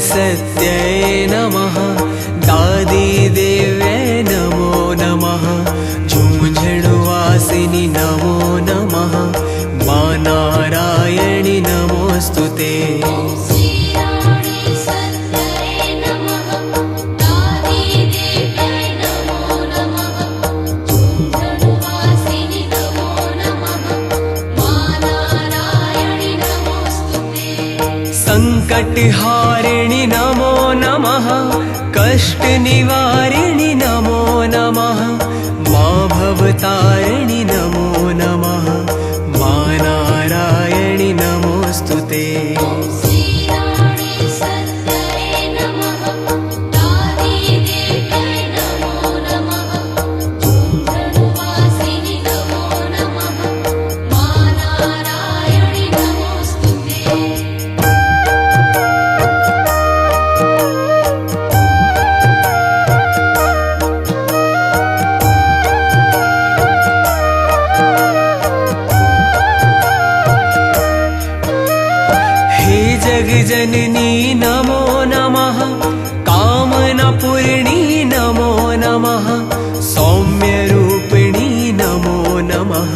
सत्यै नमः। दादी देव्यै नमो नमः। झुंझुणवासिनि नमो नमः। मा नारायणि नमोस्तुते। संकटहारिणि नमो नमः। कष्टनिवारिणि नमो नमः। मा भवतारिणि नमो नमः। मा नारायणि नमोस्तुते। जगजननी नमो नमः। कामनापूर्णी नमो नमः। सौम्यरूपिणी नमो नमः।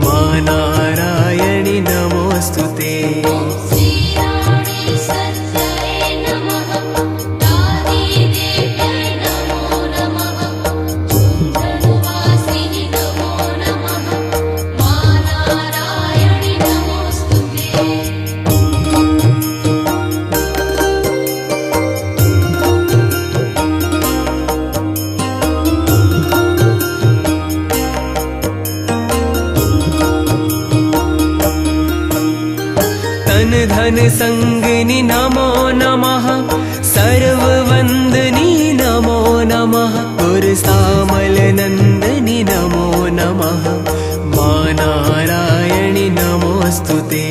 मा नारायणि नमोस्तुते। धन संगिनी नमो नमः। सर्ववंदनी नमो नमः। पुरसामल नंदनी नमो नमः। मा नारायणि नमोस्तुते।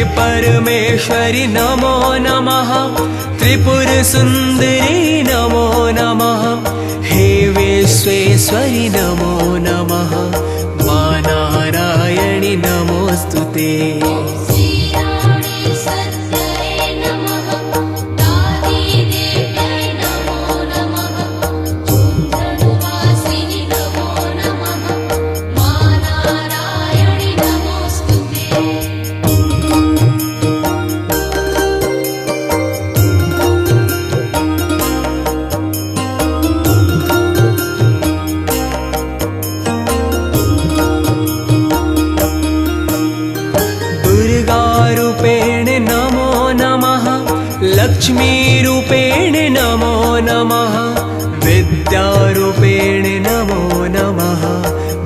परमेश्वरि नमो नमः। त्रिपुर सुंदरी नमो नमः। हे विश्वेश्वरि नमो नमः। मा नारायणि नमोस्तुते। लक्ष्मीरूपेण नमो नमः। विद्यारूपेण नमो नमः।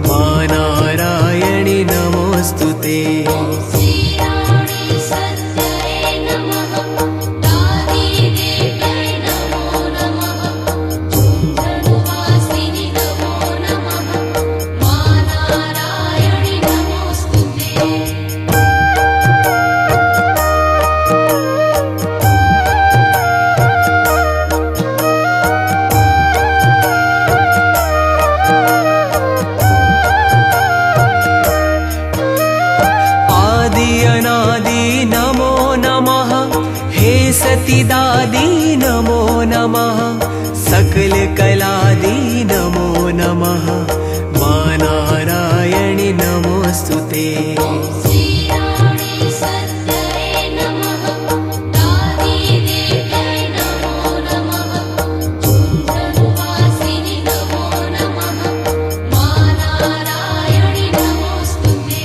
मा नारायणि नमोस्तुते। नमो नमः। हे सतीदादी नमो नमः। सकल कलादी नमो नमः। मा नारायणि नमोस्तुते। नमोस्तुते श्रीराणे सत्यये नमः दादिदेव्यै नमो नमः चुन्द्रनिवासिनि नमो नमः मा नारायणि नमोस्तुते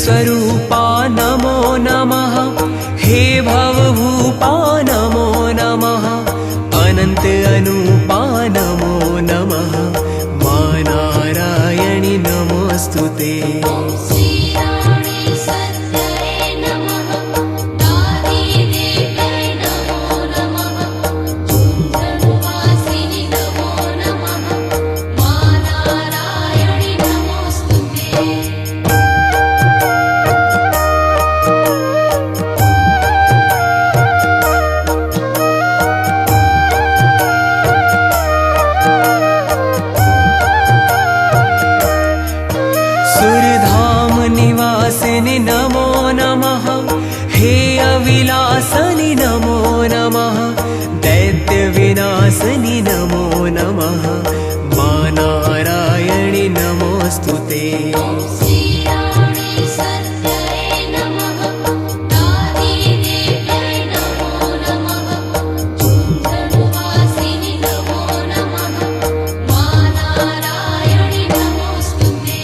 स्वरूपा नमो नमः हे भवभूपा नमो नमः अनन्त अनूपा नमो नमः मा नारायणि नमोस्तुते श्रीराणे सत्यये नमः दादिदेव्यै नमो नमः चुन्द्रनिवासिनि नमो नमः मा नारायणि नमोस्तुते सुरधाम निवासिनि नमो नमः हे अविलासनि नमो नमः दैत्यविनाशनि नमो नमः मा नारायणि नमोस्तुते श्रीराणे सत्यये नमः दादिदेव्यै नमो नमः चुन्द्रनिवासिनि नमो नमः मा नारायणि नमोस्तुते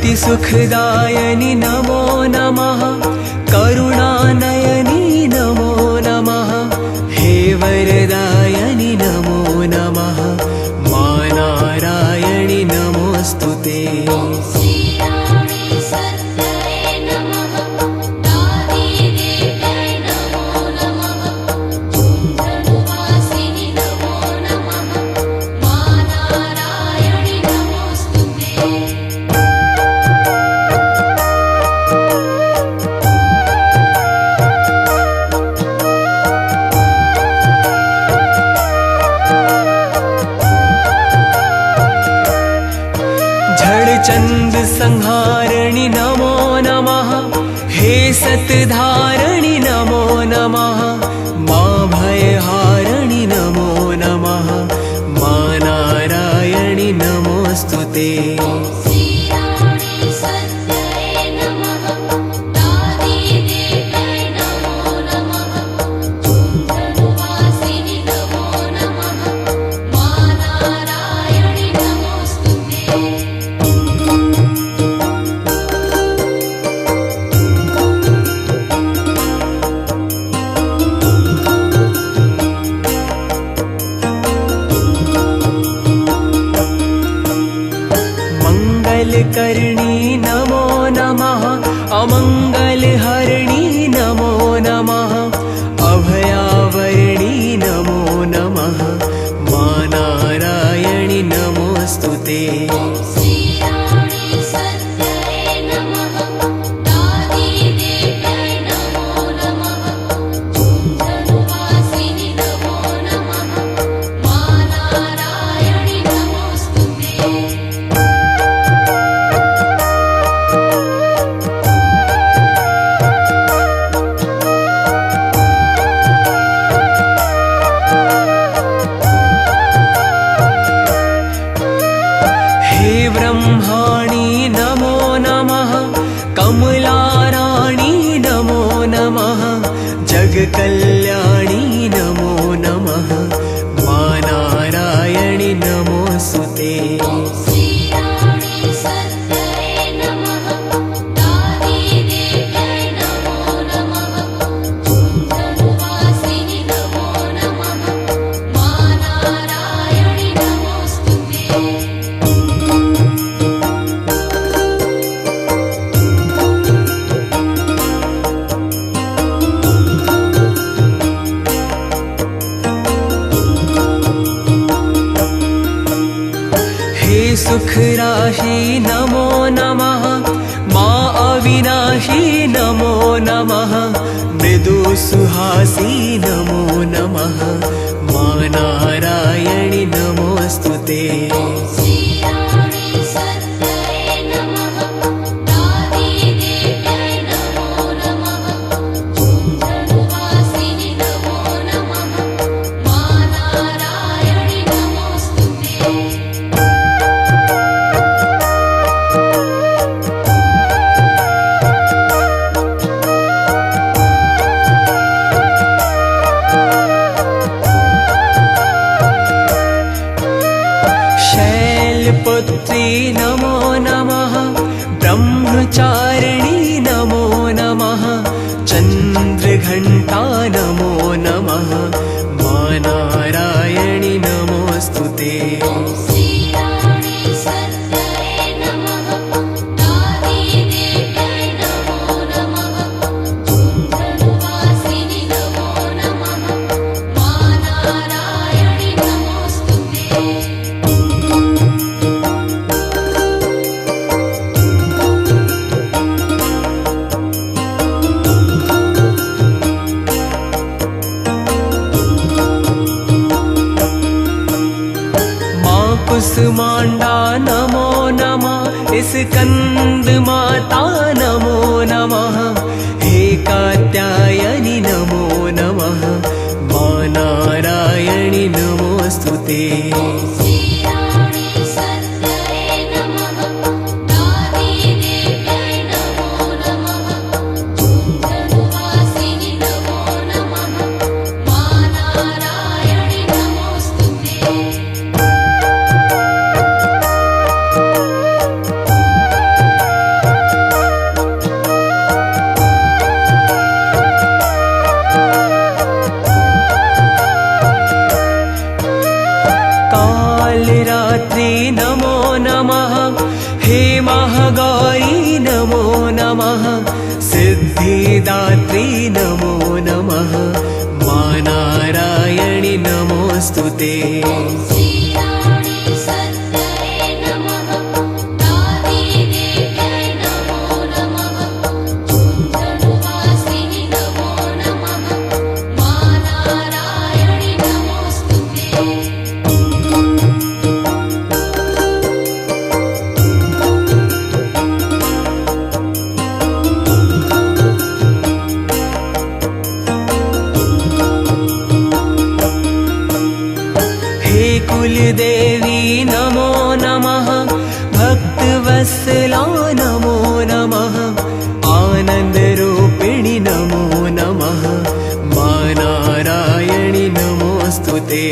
अतिसुखदायनि नमो नमः करुणानयनि नमो नमः हे वरदायनि नमो नमः मा नारायणि नमोस्तुते श्रीराणे सत्यये नमः दादिदेव्यै नमो नमः चुन्द्रनिवासिनि नमो नमः मा नारायणि नमोस्तुते झड़चंद संहारिणि नमो नमः हे सतधारिणि नमो नमः मा भयहारिणि नमो नमः मा नारायणि नमोस्तुते श्रीराणे सत्यये नमः दादिदेव्यै नमो नमः चुन्द्रनिवासिनि नमो नमः मा नारायणि नमोस्तुते मंगलकर्णी नमो नमः अमंगलहरिणी नमो नमः अभयावरिणी नमो नमः मा नारायणि नमोस्तुते श्रीराणे सत्यये नमः दादिदेव्यै नमो नमः चुन्द्रनिवासिनि नमो नमः मा नारायणि नमोस्तुते हे ब्रह्माणि नमो नमः कमलाराणी नमो नमः जगकल्याणी नमो नमः मा नारायणि नमोस्तुते श्रीराणे सत्यये नमः दादिदेव्यै नमो नमः चुन्द्रनिवासिनि नमो नमः मा नारायणि नमोस्तुते सुख राशि नमो नमः अविनाशी नमो नमः मृदुसुहासी नमो नमः मा नारायणि नमोऽस्तुते श्रीराणि सत्यै नमः आदिदेव्यै नमो नमः धनुवासिनि नमो नमः मा नारायणि नमोऽस्तुते शैलपुत्री नमो नमः ब्रह्मचारिणी नमो नमः चन्द्रघण्टा नमो नमः मा नारायणि नमोऽस्तुते श्रीराणि सत्यै नमः आदिदेव्यै नमो नमः धनुवासिनि नमो नमः मा नारायणि नमोऽस्तुते कुसुमांडा नमो नमः स्कंद माता नमो नमः हे कात्यायनि नमो नमः मा नारायणि नमोऽस्तुते श्रीराणि सत्यै नमः आदिदेव्यै नमो नमः धनुवासिनि नमो नमः मा नारायणि नमोऽस्तुते कालरात्रि नमो नमः हे महागौरी नमो नमः सिद्धिदात्री नमो नमः मा नारायणि नमोऽस्तुते श्रीराणि सत्यै नमः आदिदेव्यै नमो नमः धनुवासिनि नमो नमः मा नारायणि नमोऽस्तुते हे कुलदेवी नमो नमः भक्तवत्सला नमो नमः आनन्दरूपिणि नमो नमः मा नारायणि नमोऽस्तुते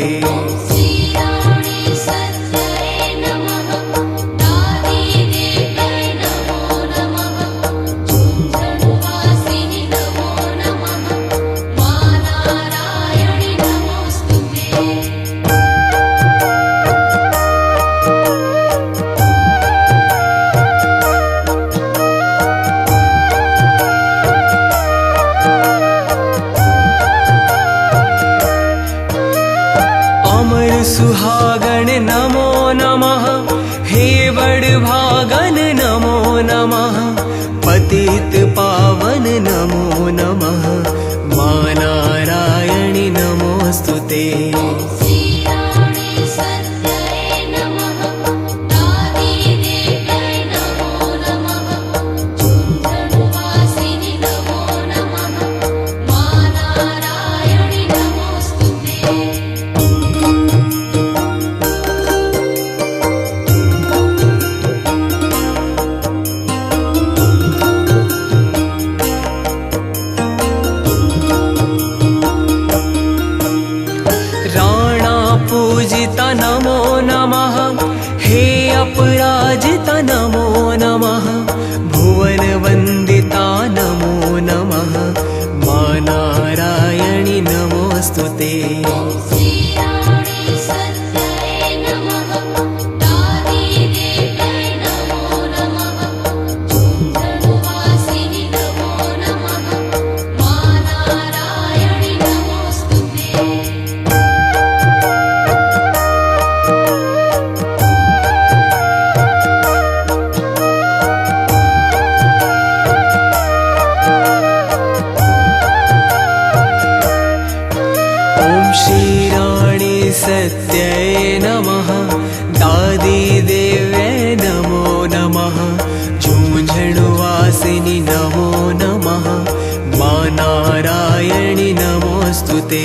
श्रीराणि सत्यै नमः आदिदेव्यै नमो नमः धनुवासिनि नमो नमः मा नारायणि नमोऽस्तुते अमर सुहागण नमो नमः हे बड़भागन नमो नमः पतित पावन नमो नमः मा नारायणि नमोऽस्तुते श्रीराणि सत्यै नमः आदिदेव्यै नमो नमः धनुवासिनि नमो नमः मा नारायणि नमोऽस्तुते राणा सत्यै नमः दादी देव्यै नमो नमः झुंझुणवासिनि नमो नमः मा नारायणि नमोऽस्तु ते